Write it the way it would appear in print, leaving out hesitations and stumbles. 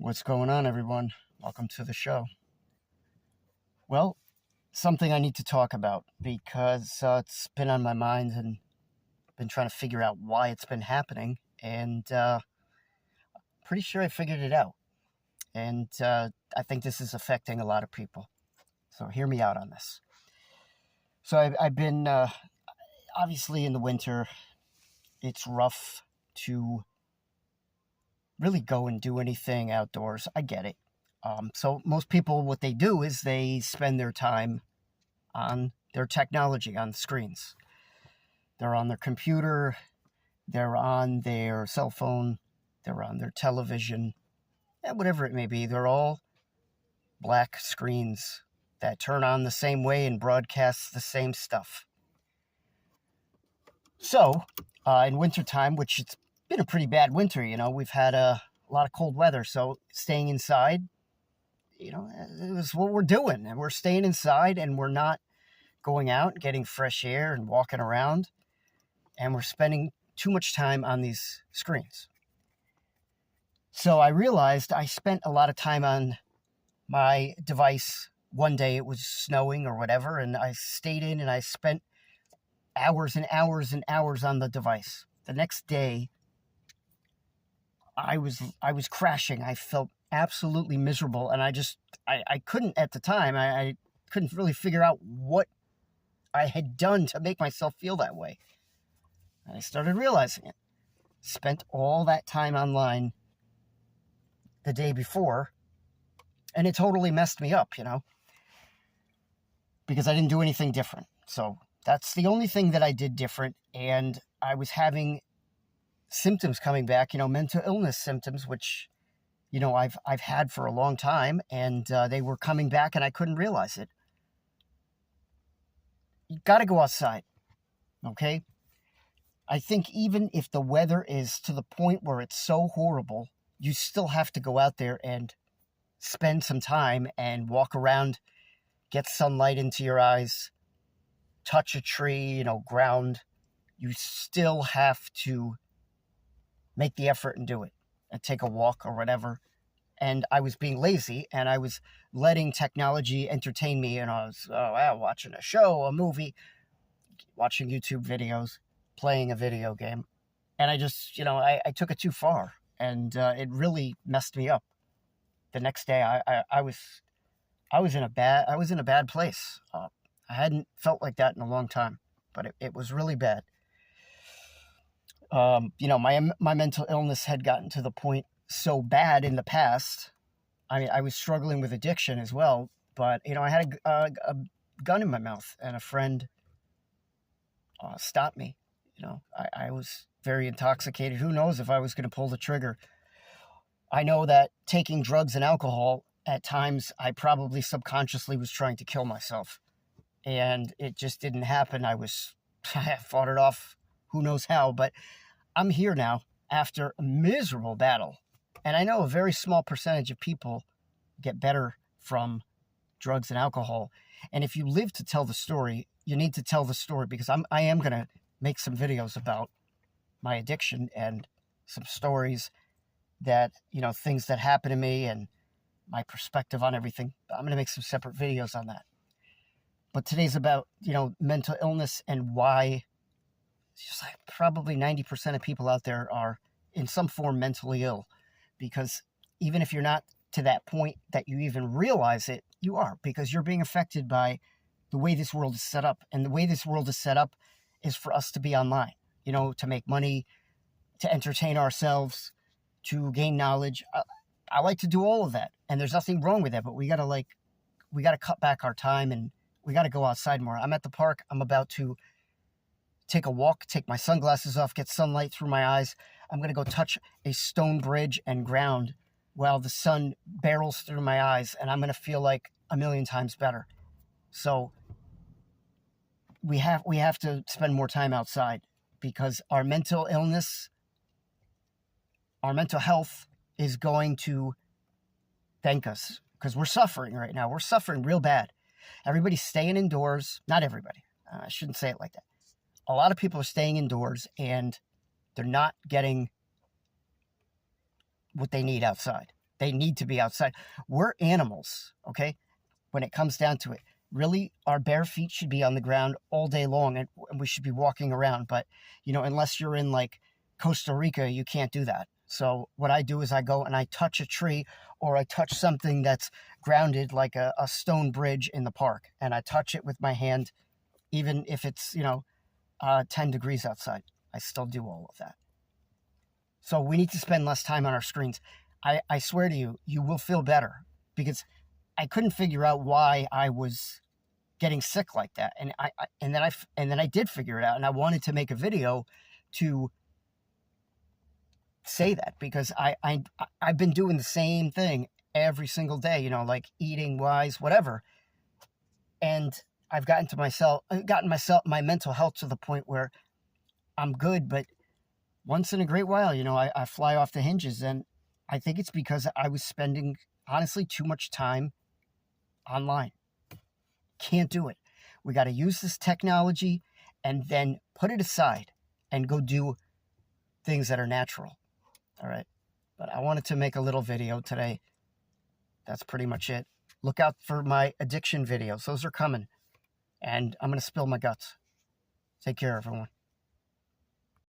What's going on, everyone? Welcome to the show. Well, something I need to talk about because it's been on my mind and been trying to figure out why it's been happening. And pretty sure I figured it out. And I think this is affecting a lot of people. So hear me out on this. So I've been, obviously, in the winter, it's rough to really go and do anything outdoors. I get it. So most people, what they do is they spend their time on their technology, on screens. They're on their computer, they're on their cell phone, they're on their television, and whatever it may be. They're all black screens that turn on the same way and broadcast the same stuff. So, in wintertime, which it's been a pretty bad winter, we've had a lot of cold weather, so staying inside, it was what we're doing. And we're staying inside and we're not going out, getting fresh air and walking around. And we're spending too much time on these screens. So I realized I spent a lot of time on my device. One day it was snowing or whatever, and I stayed in and I spent hours and hours and hours on the device. The next day, I was crashing. I felt absolutely miserable, and I couldn't at the time. I couldn't really figure out what I had done to make myself feel that way. And I started realizing it. Spent all that time online the day before, and it totally messed me up, because I didn't do anything different. So that's the only thing that I did different, and I was having symptoms coming back, mental illness symptoms, which, I've had for a long time, and they were coming back, and I couldn't realize it. You got to go outside, okay? I think even if the weather is to the point where it's so horrible, you still have to go out there and spend some time and walk around, get sunlight into your eyes, touch a tree, ground. You still have to make the effort and do it and take a walk or whatever. And I was being lazy and I was letting technology entertain me, and I was watching a show, a movie, watching YouTube videos, playing a video game. And I just, I took it too far, and it really messed me up. The next day I was in a bad place. I hadn't felt like that in a long time, but it was really bad. My mental illness had gotten to the point so bad in the past. I mean, I was struggling with addiction as well, but, I had a gun in my mouth, and a friend stopped me. I was very intoxicated. Who knows if I was going to pull the trigger? I know that taking drugs and alcohol, at times, I probably subconsciously was trying to kill myself, and it just didn't happen. I fought it off, who knows how, but I'm here now after a miserable battle. And I know a very small percentage of people get better from drugs and alcohol. And if you live to tell the story, you need to tell the story, because I am going to make some videos about my addiction and some stories that, things that happen to me and my perspective on everything. I'm going to make some separate videos on that. But today's about, mental illness and why it's just like probably 90% of people out there are in some form mentally ill. Because even if you're not to that point that you even realize it, you are, because you're being affected by the way this world is set up. And the way this world is set up is for us to be online, to make money, to entertain ourselves, to gain knowledge. I like to do all of that, and there's nothing wrong with that, but we got to cut back our time, and we got to go outside more. I'm at the park. I'm about to take a walk, take my sunglasses off, get sunlight through my eyes. I'm going to go touch a stone bridge and ground while the sun barrels through my eyes, and I'm going to feel like a million times better. So we have to spend more time outside, because our mental illness, our mental health is going to thank us, because we're suffering right now. We're suffering real bad. Everybody's staying indoors. Not everybody. I shouldn't say it like that. A lot of people are staying indoors, and they're not getting what they need outside. They need to be outside. We're animals, okay? When it comes down to it, really, our bare feet should be on the ground all day long, and we should be walking around. But, unless you're in like Costa Rica, you can't do that. So what I do is I go and I touch a tree, or I touch something that's grounded, like a stone bridge in the park, and I touch it with my hand, even if it's, 10 degrees outside. I still do all of that. So we need to spend less time on our screens. I swear to you, you will feel better, because I couldn't figure out why I was getting sick like that. And then I did figure it out, and I wanted to make a video to say that, because I've been doing the same thing every single day, like eating wise, whatever. And I've gotten my mental health to the point where I'm good, but once in a great while, I fly off the hinges. And I think it's because I was spending, honestly, too much time online. Can't do it. We got to use this technology and then put it aside and go do things that are natural. All right. But I wanted to make a little video today. That's pretty much it. Look out for my addiction videos. Those are coming. And I'm going to spill my guts. Take care, everyone.